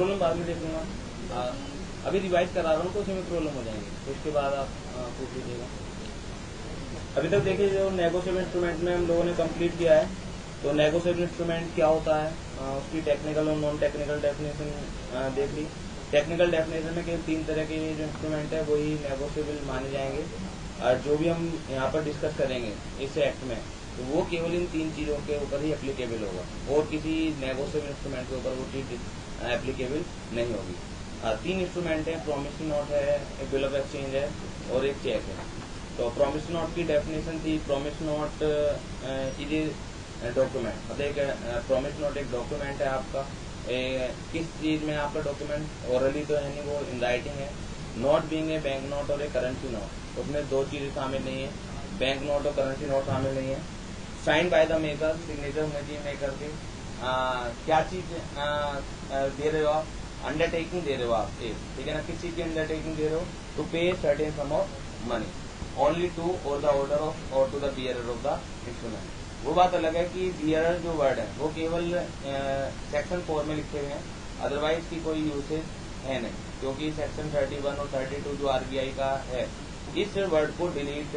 Problem बाद में देख लूंगा, अभी रिवाइज करा रहा हूँ तो उसी में प्रॉब्लम हो जाएंगे, तो उसके बाद आप पूछ लीजिएगा। अभी तक देखिए जो नेगोशिएबल इंस्ट्रूमेंट में हम लोगों ने कंप्लीट किया है, तो नेगोशिएबल इंस्ट्रूमेंट क्या होता है, उसकी टेक्निकल और नॉन टेक्निकल डेफिनेशन देख ली। टेक्निकल डेफिनेशन में केवल 3 तरह के जो इंस्ट्रूमेंट है वही नेगोशिएबल माने जाएंगे, और जो भी हम यहाँ पर डिस्कस करेंगे इस एक्ट में, तो वो केवल इन 3 चीजों के ऊपर ही एप्लीकेबल होगा, और किसी नेगोशिएबल इंस्ट्रूमेंट के ऊपर वो चीज एप्लीकेबल नहीं होगी। 3 इंस्ट्रूमेंट है, प्रॉमिसरी नोट है, एक बिल ऑफ एक्सचेंज है और एक चेक है। तो प्रॉमिसरी नोट की डेफिनेशन थी, promise note is a document, मतलब एक प्रॉमिस नोट एक डॉक्यूमेंट है आपका। किस चीज में आपका डॉक्यूमेंट, ओरली तो है नहीं, वो इन राइटिंग है। Note being a bank note और ए करेंसी नोट, उसमें 2 चीजें शामिल नहीं है, बैंक नोट और करेंसी नोट शामिल नहीं है। Sign by the maker, signature होना चाहिए मेकर के। क्या चीज दे रहे हो आप, अंडरटेकिंग दे रहे हो आप, ठीक है ना, किस चीज की अंडरटेकिंग दे रहे हो, to pay certain sum of money only to और द ऑर्डर ऑफ और to the bearer of the instrument. वो बात अलग है कि बियरर जो वर्ड है वो केवल सेक्शन 4 में लिखे हुए हैं, अदरवाइज की कोई यूसेज है नहीं, क्योंकि सेक्शन 31 और 32 जो आरबीआई का है इस वर्ड को डिलीट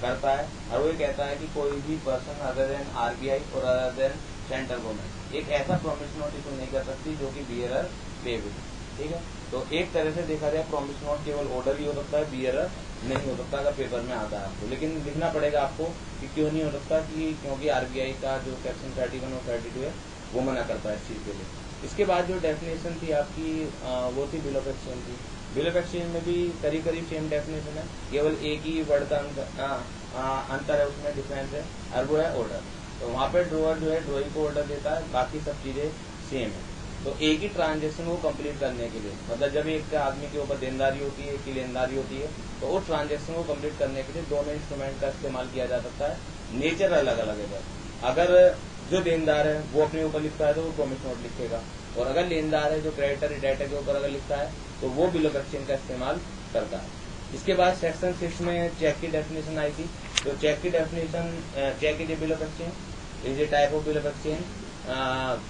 करता है, और वो कहता है कि कोई भी पर्सन अदर देन आरबीआई और अदर देन सेंट्रल गवर्नमेंट एक ऐसा प्रॉमिस नोट इशू नहीं कर सकती जो कि बियरर पेबल, ठीक है। तो एक तरह से देखा जाए प्रॉमिस नोट केवल ऑर्डर ही हो सकता है, बियरर नहीं हो सकता अगर पेपर में आता है आपको, लेकिन लिखना पड़ेगा आपको कि क्यों नहीं हो सकता, कि क्योंकि आरबीआई का जो सेक्शन 31 और 32 है वो मना करता है इस चीज के लिए। इसके बाद जो डेफिनेशन थी आपकी वो थी बिल ऑफ एक्सचेंज की। बिल ऑफ एक्सचेंज में भी करीब करीब सेम डेफिनेशन है, केवल एक ही वर्ड का अंतर है, उसमें डिफरेंस है, और वो है ऑर्डर। तो वहाँ पे ड्रॉअर जो है ड्रॉइंग को ऑर्डर देता है, बाकी सब चीजें सेम है। तो एक ही ट्रांजेक्शन को कंप्लीट करने के लिए, मतलब जब एक आदमी के ऊपर देनदारी होती है, एक की लेनदारी होती है, तो उस ट्रांजेक्शन को कंप्लीट करने के लिए दोनों इंस्ट्रूमेंट का इस्तेमाल किया जा सकता है। नेचर अलग अलग है, अगर जो देनदार है वो अपने ऊपर लिखता है तो वो प्रॉमिस नोट लिखेगा, और अगर लेनदार है जो क्रेडिटर डेटर के ऊपर अगर लिखता है तो वो बिल ऑफ एक्सचेंज का इस्तेमाल करता है। इसके बाद सेक्शन 6 में चेक की डेफिनेशन आई थी। तो चेक की डेफिनेशन, cheque is a bill of exchange, is a type of bill of exchange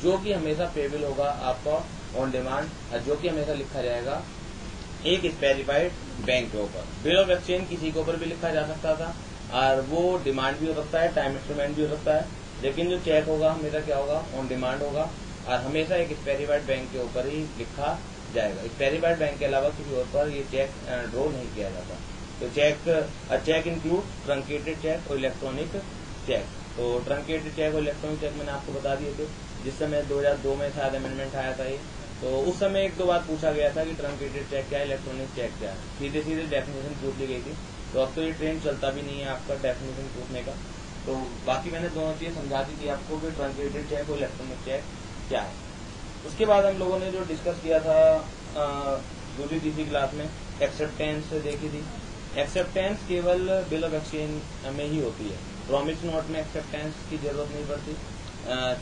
जो कि हमेशा पेबल होगा आपका ऑन डिमांड, जो कि हमेशा लिखा जाएगा एक स्पेसिफाइड बैंक के ऊपर। बिल ऑफ एक्सचेंज किसी के ऊपर भी लिखा जा सकता था, और वो डिमांड भी हो सकता है, टाइम इंस्ट्रूमेंट भी हो सकता है, लेकिन जो चेक होगा हमेशा क्या होगा, ऑन डिमांड होगा, और हमेशा एक स्पेसिफाइड बैंक के ऊपर ही लिखा जाएगा। स्पेसिफाइड बैंक के अलावा किसी और पर ये चेक ड्रॉ नहीं किया जाता। तो चेक इंक्लूड ट्रंकेटेड चेक और इलेक्ट्रॉनिक चेक। तो ट्रंकेटेड चेक और इलेक्ट्रॉनिक चेक मैंने आपको बता दिए थे, जिस समय 2002 में शायद अमेंडमेंट आया था ये, तो उस समय 1-2 बार पूछा गया था कि ट्रंकेटेड चेक क्या है, इलेक्ट्रॉनिक चेक क्या है, सीधे सीधे डेफिनेशन पूछ ली गई थी। तो अब तो ये ट्रेंड चलता भी नहीं है आपका डेफिनेशन पूछने का। तो बाकी मैंने दोनों चीजें समझा दी थी आपको कि ट्रंकेटेड चेक और इलेक्ट्रॉनिक चेक क्या है। उसके बाद हम लोगों ने जो डिस्कस किया था दूसरी तीसरी क्लास में, एक्सेप्टेंस देखी थी। एक्सेप्टेंस केवल बिल ऑफ एक्सचेंज में ही होती है, प्रॉमिस नोट में एक्सेप्टेंस की जरूरत नहीं पड़ती,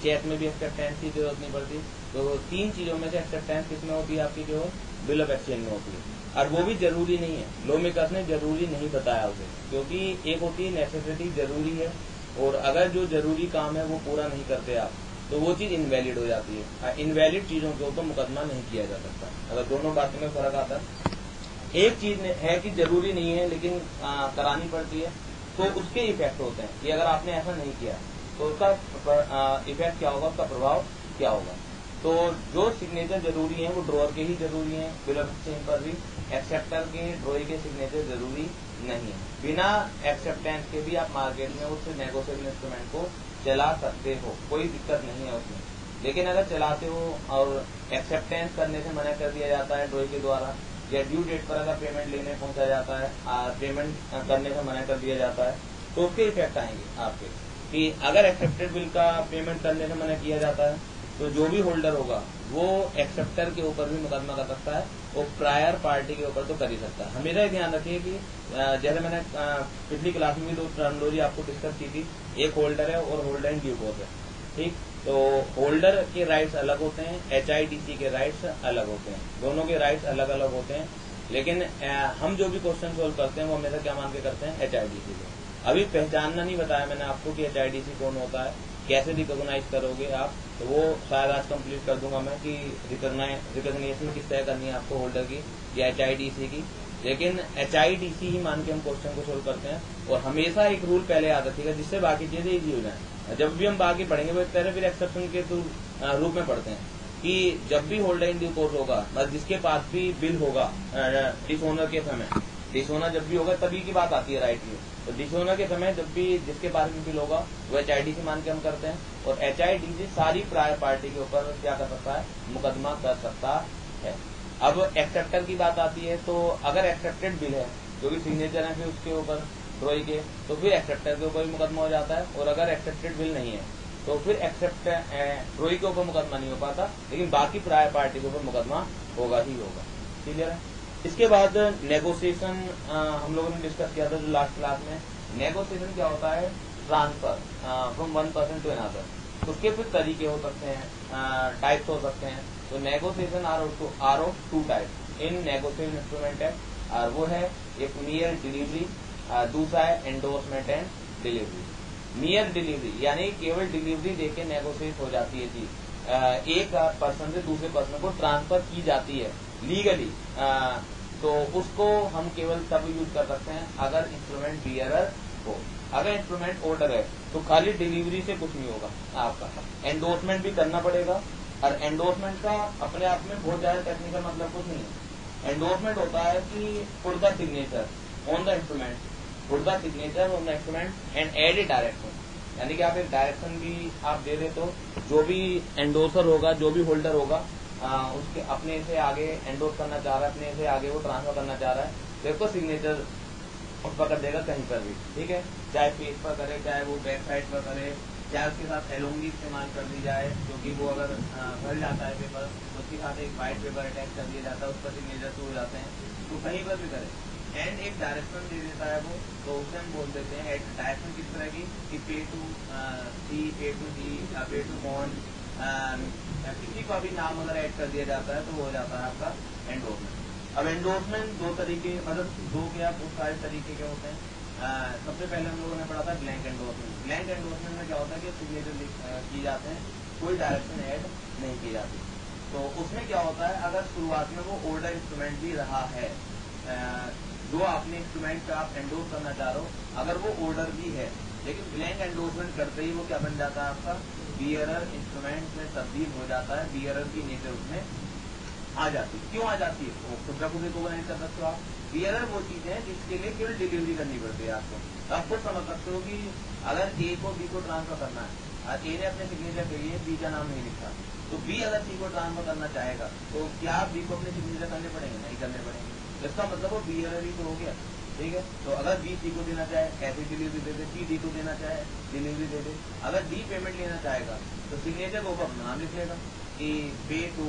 चेक में भी एक्सेप्टेंस की जरूरत नहीं पड़ती। तो 3 चीजों में से एक्सेप्टेंस किसमें होती है आपकी, जो बिल ऑफ एक्सचेंज में होती है, और वो भी जरूरी नहीं है। लॉ मेकर्स ने जरूरी नहीं बताया उसे, क्योंकि एक होती है नेसेसिटी, जरूरी है, और अगर जो जरूरी काम है वो पूरा नहीं करते आप तो वो चीज इनवैलिड हो जाती है। इनवैलिड चीजों के ऊपर मुकदमा नहीं किया जा सकता। अगर दोनों बातों में फर्क आता है, एक चीज है कि जरूरी नहीं है लेकिन करानी पड़ती है, तो उसके इफेक्ट होते हैं कि अगर आपने ऐसा नहीं किया तो उसका इफेक्ट क्या होगा, उसका प्रभाव क्या होगा। तो जो सिग्नेचर जरूरी है वो ड्रॉअर के ही जरूरी है, बिल ऑफ एक्सचेंज पर भी एक्सेप्टर के ड्रॉई के सिग्नेचर जरूरी नहीं है। बिना एक्सेप्टेंस के भी आप मार्केट में उस नेगोशिएबल इंस्ट्रूमेंट को चला सकते हो, कोई दिक्कत नहीं है उसमें। लेकिन अगर चलाते हो और एक्सेप्टेंस करने से मना कर दिया जाता है ड्रॉई के द्वारा, या ड्यू डेट पर अगर पेमेंट लेने पहुंचा जाता है, पेमेंट करने से मना कर दिया जाता है, तो उसके इफेक्ट आएंगे आपके, कि अगर एक्सेप्टेड बिल का पेमेंट करने से मना किया जाता है तो जो भी होल्डर होगा वो एक्सेप्टर के ऊपर भी मुकदमा कर सकता है, वो प्रायर पार्टी के ऊपर तो कर ही सकता है। हमेशा ध्यान रखिए कि जैसे मैंने पिछली क्लास में भी 2 टर्मिनोलॉजी आपको डिस्कस की थी, एक होल्डर है और होल्डर इन ड्यू कोर्स है, ठीक। तो होल्डर के राइट्स अलग होते हैं, HIDC के राइट्स अलग होते हैं, दोनों के राइट्स अलग अलग होते हैं। लेकिन हम जो भी क्वेश्चन सोल्व करते हैं वो हमेशा क्या मान के करते हैं, HIDC को। अभी पहचानना नहीं बताया मैंने आपको कि HIDC कौन होता है, कैसे रिकॉग्नाइज करोगे आप, तो वो शायद आज कंप्लीट कर दूंगा मैं कि रिकॉग्निशन किस तरह करनी है आपको होल्डर की या HIDC की। लेकिन HIDC ही मान के हम क्वेश्चन को सोल्व करते हैं, और हमेशा एक रूल पहले याद रखिएगा जिससे बाकी चीजें इजी हो जाए। जब भी हम बाकी पढ़ेंगे वो एक तरह फिर एक्सेप्शन के रूप में पढ़ते हैं कि जब भी होल्डर इन ड्यू कोर्स होगा, बस जिसके पास भी बिल होगा डिसओनर के समय, डिसओनर जब भी होगा तभी की बात आती है राइट की। तो डिसओनर के समय जब भी जिसके पास भी बिल होगा वो HIDC मान के हम करते हैं, और HIDC सारी प्रायर पार्टी के ऊपर क्या कर सकता है, मुकदमा कर सकता है। अब एक्सेप्टर की बात आती है, तो अगर एक्सेप्टेड बिल है जो कि सिग्नेचर है फिर उसके ऊपर ट्रोई के, तो फिर एक्सेप्टर के ऊपर भी मुकदमा हो जाता है। और अगर एक्सेप्टेड बिल नहीं है तो फिर ट्रोई के ऊपर मुकदमा नहीं हो पाता, लेकिन बाकी प्रायर पार्टी के ऊपर मुकदमा होगा ही होगा। क्लियर है। इसके बाद नेगोशिएशन हम लोगों ने डिस्कस किया था जो लास्ट क्लास में। नेगोशिएशन क्या होता है, transfer from one person to another. उसके फिर तरीके हो सकते हैं, टाइप्स हो सकते हैं। तो negotiation are of two type in negotiation instrument है, और वो है एक मियर डिलीवरी, दूसरा है endorsement and delivery. Mere delivery यानी केवल डिलीवरी देके नेगोशिएट हो जाती है चीज, एक पर्सन से दूसरे पर्सन को ट्रांसफर की जाती है लीगली, तो उसको हम केवल तब यूज कर सकते हैं अगर इंस्ट्रूमेंट बियरर हो। अगर इंस्ट्रूमेंट ऑर्डर है तो खाली डिलीवरी से कुछ नहीं होगा आपका, एंडोर्समेंट भी करना पड़ेगा। और एंडोर्समेंट का अपने आप में बहुत ज्यादा टेक्निकल मतलब कुछ नहीं है। एंडोर्समेंट होता है कि put the signature on the instrument, put the signature on the instrument and add a direction, यानी कि आप एक डायरेक्शन भी आप दे दे तो जो भी एंडोर्सर होगा, जो भी होल्डर होगा, उसके अपने से आगे एंडोर्स करना चाह रहा है, अपने से आगे वो ट्रांसफर करना चाह रहा है, देखो सिग्नेचर उस पर कर देगा कहीं पर भी, ठीक है, चाहे पेज पर करे, चाहे वो बैक साइड पर करे, चाहे उसके साथ एलोंगी इस्तेमाल कर दी जाए, क्योंकि वो अगर भर जाता है पेपर, उसके साथ एक वाइट पेपर अटैच कर दिया जाता है, उस पर सिग्नेचर हो जाते हैं, तो कहीं पर भी करे। एंड एक डायरेक्शन दे देता है वो, तो उसे हम बोल देते हैं डायरेक्शन किस तरह की, पे टू सी, पे टू डी, पे टू मॉन, किसी का भी नाम अगर ऐड कर दिया जाता है तो वो हो जाता है आपका एंडोर्समेंट। अब एंडोर्समेंट दो तरीके, मतलब दो क्या बहुत सारे तरीके के होते हैं। सबसे पहले हम लोगों ने पढ़ा था ब्लैंक एंडोर्समेंट। ब्लैंक एंडोर्समेंट में क्या होता है कि सिग्नेचर किए जाते हैं, कोई डायरेक्शन ऐड नहीं की जाती। तो उसमें क्या होता है, अगर शुरुआत में वो ऑर्डर इंस्ट्रूमेंट भी रहा है, जो आपने इंस्ट्रूमेंट पे आप एंडोर्स करना चाह रहे हो, अगर वो ऑर्डर भी है, लेकिन ब्लैंक एंडोर्समेंट करते ही वो क्या बन जाता है आपका बियरर इंस्ट्रूमेंट में तब्दील हो जाता है, बियरर की नेचर उसमें आ जाती है। क्यों आ जाती है, वो खुद का खुद रिकॉग्नाइज कर सकते हो आप। बियरर वो चीज है जिसके लिए केवल डिलीवरी करनी पड़ती है आपको। तो आप खुद समझ सकते हो कि अगर ए को बी को ट्रांसफर करना है, और ए ने अपने सिग्नेचर के लिए बी का नाम नहीं लिखा, तो बी अगर सी को ट्रांसफर करना चाहेगा तो क्या बी को अपने सिग्नेचर करने पड़ेंगे, नहीं करने पड़ेंगे। इसका मतलब वो बियरर ही तो हो गया, ठीक है। तो अगर बी सी को देना चाहे ऐसी डिलीवरी दे दे, सी डी को देना चाहे डिलीवरी दे दे। अगर डी पेमेंट लेना चाहेगा तो सिग्नेचर को अपना नाम लिख लेगा कि पे टू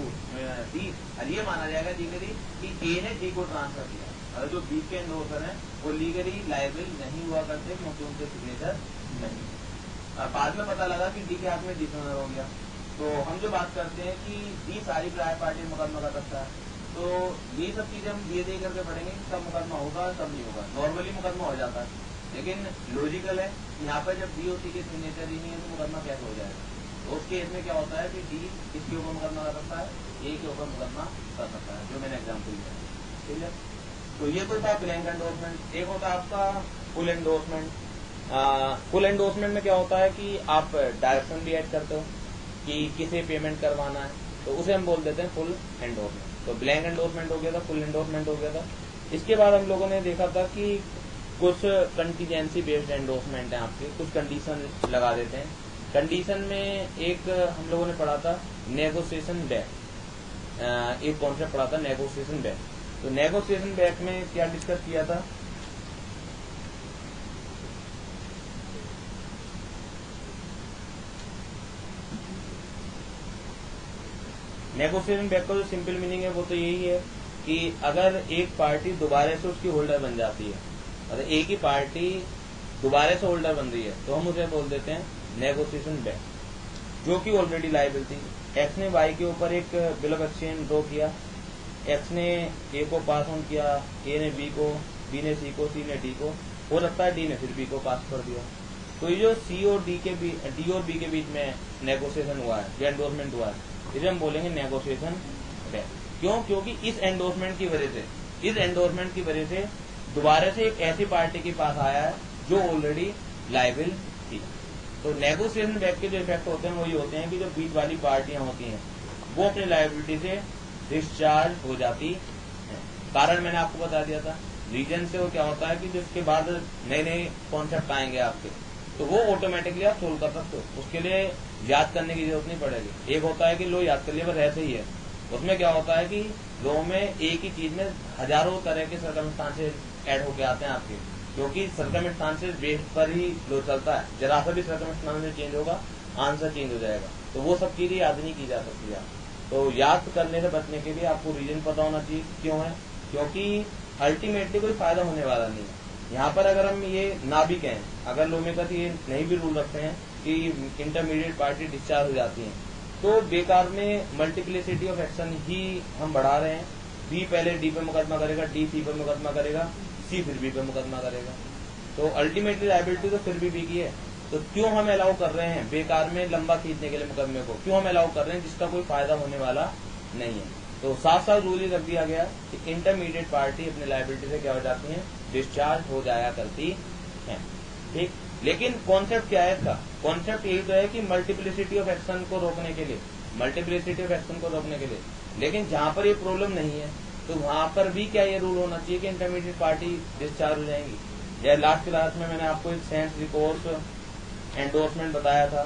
डी, और ये माना जाएगा लीगली कि ए ने डी को ट्रांसफर किया। अगर जो बी के एंडोर्सर हैं वो लीगली लायबल नहीं हुआ करते क्योंकि उनके सिग्नेचर नहीं। बाद में पता लगा कि डी के हाथ में डिसऑनर हो गया, तो हम जो बात करते हैं कि डी सारी प्रायर पार्टी मुकदमा कर सकता है, तो ये सब चीजें हम धीरे धीरे करके पढ़ेंगे, कब मुकदमा होगा कब नहीं होगा। नॉर्मली मुकदमा हो जाता है, लेकिन लॉजिकल है यहाँ पर जब डी और सी के सिग्नेचर ही नहीं है तो मुकदमा कैसे हो जाएगा। तो उस केस में क्या होता है कि डी किसके ऊपर मुकदमा कर सकता है, ए के ऊपर मुकदमा कर सकता है, जो मैंने एग्जाम्पल दिया, ठीक है। तो ये तो था ब्लैंक एंडोर्समेंट। एक होता है आपका फुल एंडोर्समेंट। फुल एंडोर्समेंट में क्या होता है कि आप डायरेक्शन भी ऐड करते हो कि किसे पेमेंट करवाना है, तो उसे हम बोल देते हैं फुल एंडोर्समेंट। तो ब्लैंक एंडोर्समेंट हो गया था, फुल एंडोर्समेंट हो गया था। इसके बाद हम लोगों ने देखा था कि कुछ कंटीजेंसी बेस्ड एंडोर्समेंट है आपके, कुछ कंडीशन लगा देते हैं। कंडीशन में एक हम लोगों ने पढ़ा था नेगोशिएशन बैक, एक कॉन्सेप्ट पढ़ा था नेगोशिएशन बैक। तो नेगोशिएशन बैक में क्या डिस्कस किया था, नेगोशिएशन बैक का जो सिंपल मीनिंग है वो तो यही है कि अगर एक पार्टी दोबारा से उसकी होल्डर बन जाती है, अगर एक ही पार्टी दोबारा से होल्डर बन रही है तो हम उसे बोल देते हैं नेगोशिएशन बैक, जो कि ऑलरेडी लायबल थी। एक्स ने वाई के ऊपर एक बिल ऑफ एक्सचेंज ड्रॉ किया, एक्स ने ए को पास ऑन किया, ए ने बी को, बी ने सी को, सी ने डी को, हो सकता है डी ने फिर बी को पास कर दिया, तो ये जो डी और बी के बीच में नेगोशिएशन हुआ है, जो एंडोर्समेंट हुआ है, इसे हम बोलेंगे नेगोशिएशन डेट। क्यों? क्योंकि इस एंडोर्समेंट की वजह से दोबारा से एक ऐसी पार्टी के पास आया है जो ऑलरेडी लायबिल थी। तो नेगोशिएशन बैक के जो इफेक्ट होते हैं वो ये होते हैं कि जो बीच वाली पार्टियां होती हैं वो अपनी लायबिलिटी से डिस्चार्ज हो जाती है। कारण मैंने आपको बता दिया था। रीजन से वो क्या होता है कि जिसके बाद नए नए कॉन्सेप्ट आएंगे आपके, तो वो ऑटोमेटिकली आप सोल्व कर सकते हो, उसके लिए याद करने की जरूरत नहीं पड़ेगी। एक होता है कि लो याद कर लिया बस ऐसे ही है, उसमें क्या होता है कि लो में एक ही चीज में हजारों तरह के सर्कमस्टांसेस ऐड होके आते हैं आपके, क्योंकि सर्कमस्टांसेस बेस पर ही लो चलता है। जरा सा भी सर्कमस्टांसेस चेंज होगा, आंसर चेंज हो जाएगा। तो वो सब चीजें याद नहीं की जा सकती है। तो याद करने से बचने के लिए आपको रीजन पता होना चाहिए क्यों है, क्योंकि अल्टीमेटली कोई फायदा होने वाला नहीं है। यहाँ पर अगर हम ये ना भी कहें, अगर लोमेकत ये नहीं भी रूल रखते हैं कि इंटरमीडिएट पार्टी डिस्चार्ज हो जाती है, तो बेकार में मल्टीप्लिसिटी ऑफ एक्शन ही हम बढ़ा रहे हैं। बी पहले डी पे मुकदमा करेगा, डी सी पे मुकदमा करेगा, सी फिर बी पे मुकदमा करेगा। तो अल्टीमेटली लायबिलिटी तो फिर भी बी की है। तो क्यों हम अलाउ कर रहे हैं बेकार में लंबा खींचने के लिए मुकदमे को, क्यों हम अलाउ कर रहे हैं जिसका कोई फायदा होने वाला नहीं है। तो साफ साफ रूल ही रख दिया गया कि इंटरमीडिएट पार्टी अपनी लायबिलिटी से क्या हो जाती है, डिस्चार्ज हो जाया करती है। ठीक, लेकिन कॉन्सेप्ट क्या है इसका? कॉन्सेप्ट यही तो है कि मल्टीप्लिसिटी ऑफ एक्शन को रोकने के लिए, लेकिन जहां पर ये प्रॉब्लम नहीं है तो वहां पर भी क्या ये रूल होना चाहिए कि इंटरमीडिएट पार्टी डिस्चार्ज हो जाएंगी। या लास्ट क्लास में मैंने आपको एक सेंस रिकोर्स एंडोर्समेंट बताया था।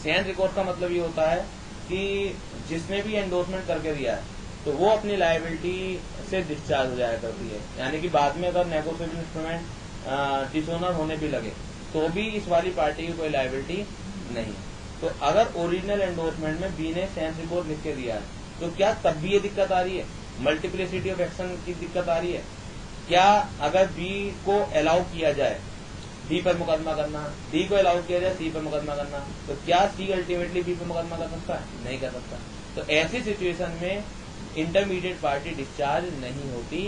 सेंस रिकोर्स का मतलब ये होता है कि जिसने भी एंडोर्समेंट करके दिया है तो वो अपनी लायबिलिटी से डिस्चार्ज हो जाया करती है। यानी कि बाद में अगर नेगोशिएबल इंस्ट्रूमेंट डिसोनर होने भी लगे तो भी इस वाली पार्टी की कोई लायबिलिटी नहीं। तो अगर ओरिजिनल एंडोर्समेंट में बी ने सेंस रिपोर्ट लिख के दिया है तो क्या तब भी ये दिक्कत आ रही है, मल्टीप्लिसिटी ऑफ एक्शन की दिक्कत आ रही है? क्या अगर बी को अलाउ किया जाए डी पर मुकदमा करना, डी को अलाउ किया जाए सी पर मुकदमा करना, तो क्या सी अल्टीमेटली बी पर मुकदमा कर सकता है? नहीं कर सकता। तो ऐसी सिचुएशन में इंटरमीडिएट पार्टी डिस्चार्ज नहीं होती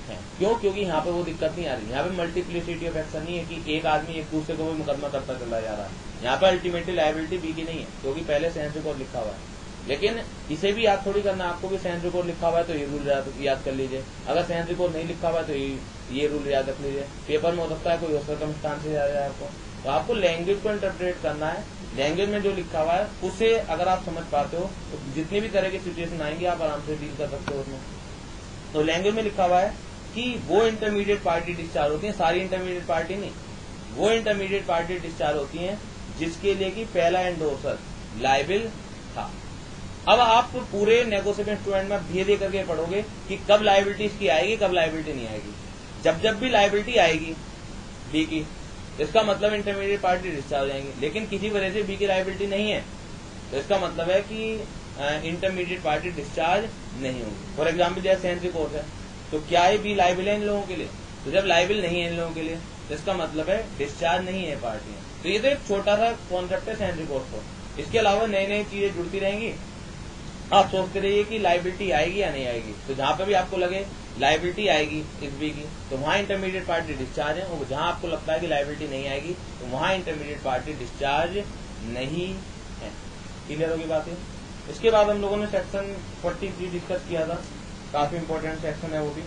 है। क्यों? क्योंकि यहाँ पे वो दिक्कत नहीं आ रही। यहाँ पे मल्टीप्लिसिटी ऑफ एक्शन नहीं है कि एक आदमी एक दूसरे को भी मुकदमा करता चला जा रहा है। यहाँ पे अल्टीमेटली लायबिलिटी बी की नहीं है, क्योंकि पहले सेंस रिकॉर्ड लिखा हुआ है। लेकिन इसे भी याद थोड़ी करना, आपको भी सेंस रिकॉर्ड लिखा हुआ है तो ये रूल याद कर लीजिए। अगर सेंस रिकॉर्ड नहीं लिखा हुआ है तो ये रूल याद रख लीजिए। पेपर में हो सकता है कोई सर्कमस्टांसेस याद है आपको, तो आपको लैंग्वेज को इंटरप्रेट करना है। लैंग्वेज में जो लिखा हुआ है उसे अगर आप समझ पाते हो तो जितनी भी तरह की सिचुएशन आएंगी आप आराम से डील कर सकते हो उसमें। तो लैंग्वेज में लिखा हुआ है कि वो इंटरमीडिएट पार्टी डिस्चार्ज होती है, सारी इंटरमीडिएट पार्टी नहीं, वो इंटरमीडिएट पार्टी डिस्चार्ज होती है जिसके लिए कि पहला एंडोर्सर लायबिल था। अब आप पूरे नेगोशिएबल इंस्ट्रूमेंट में धीरे धीरे करके पढ़ोगे कि कब लायबिलिटी इसकी आएगी, कब लायबिलिटी नहीं आएगी। जब भी लायबिलिटी आएगी बी की, इसका मतलब इंटरमीडिएट पार्टी डिस्चार्ज हो जाएंगी। लेकिन किसी वजह से बी की लायबिलिटी नहीं है तो इसका मतलब है कि इंटरमीडिएट पार्टी डिस्चार्ज नहीं होगी। फॉर एग्जाम्पल जैसे सेंस रिपोर्ट है, तो क्या ये बी लायबिल है इन लोगों के लिए? तो जब लायबिल नहीं है इन लोगों के लिए तो इसका मतलब है डिस्चार्ज नहीं है पार्टियां। तो ये तो एक छोटा सा कॉन्सेप्ट है सेंस रिपोर्ट को। इसके अलावा नई नई चीजें जुड़ती रहेंगी। आप सोचते रहिए कि लायबिलिटी आएगी या नहीं आएगी। तो जहां पे भी आपको लगे लायबिलिटी आएगी इस बी की तो वहां इंटरमीडिएट पार्टी डिस्चार्ज है, और जहां आपको लगता है कि लायबिलिटी नहीं आएगी तो वहां इंटरमीडिएट पार्टी डिस्चार्ज नहीं है। क्लियर होगी बात है? इसके बाद हम लोगों ने सेक्शन 43 डिस्कस किया था, काफी इंपॉर्टेंट सेक्शन है वो भी।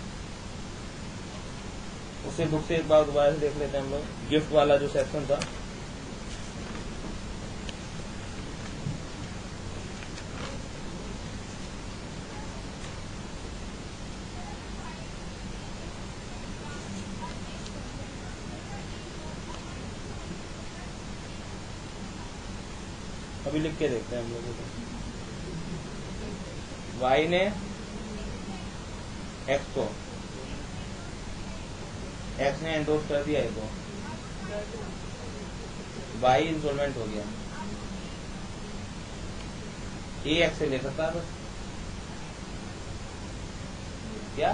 उसे बुक से एक बार दोबारा से देख लेते हैं हम लोग। गिफ्ट वाला जो सेक्शन था, अभी लिख के देखते हैं हम लोगों को। वाई ने एक्स को, एक्स ने एंडोर्स कर दिया है, तो वाई इंस्टॉलमेंट हो गया। ए एक्स से ले सकता है बस, क्या